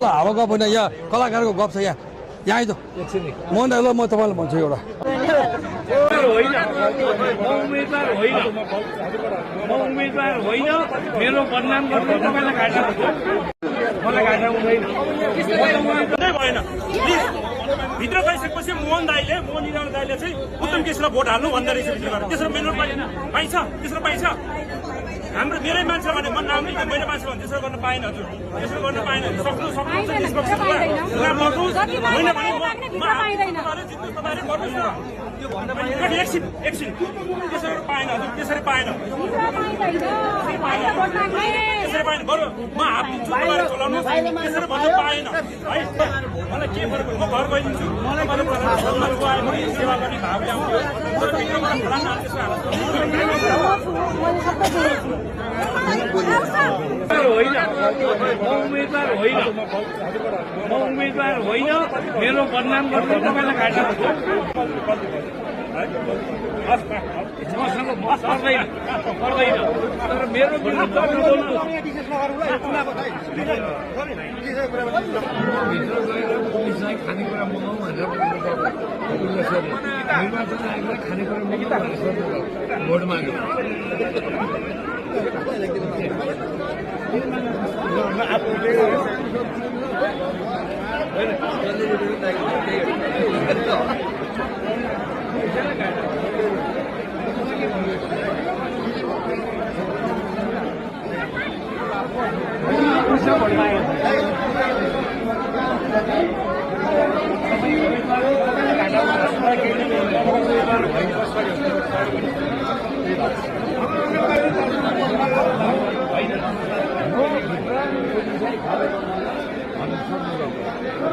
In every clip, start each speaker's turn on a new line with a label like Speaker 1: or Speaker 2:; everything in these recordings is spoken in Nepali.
Speaker 1: हावाको पनि यहाँ कलाकारको गफ छ यहाँ आइज म ल म तपाईँलाई भन्छु एउटा
Speaker 2: उम्मेदवार होइन मेरो बदनाम गर्नु तपाईँलाई घाटा हुन्छ मलाई घाटा हुँदैन भएन भित्र गइसकेपछि मोहन इरावल दाईले चाहिँ उत्तम केसीलाई भोट हाल्नु भन्दा रहेछ त्यसरी मेरो पाइन्छ त्यसरी पाइन्छ हाम्रो मेरै मान्छे भने म नाम लिँदा मेरो मान्छे भने त्यसो गर्न पाएन हजुर त्यसो गर्न पाएन सक्नु एकछिन त्यसरी पाएन हजुर त्यसरी पाएन त्यसरी पाएन बरु म हात चलाउनु त्यसरी भन्नु पाएन है मलाई के फरक म घर गइदिन्छु मलाई सेवा गर्ने भावले आउँथ्यो उम्मेदवार होइन मेरो बदनाम गर्नु तपाईँलाई घाटा हुन्छ तर मेरो विरुद्ध खानेकुरा मगाउँ भनेर निर्वाचन आयोगलाई खानेकुरा मगाउँ भनेर भोट माग्यो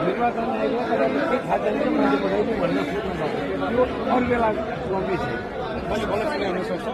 Speaker 2: निर्वाचन आयोगले थाहा छैन कि मैले पठाइदिउँ भनेर सोध्नु सक्छ यो अरू बेला गर्दै छ मैले मलाई किन हुन सक्छ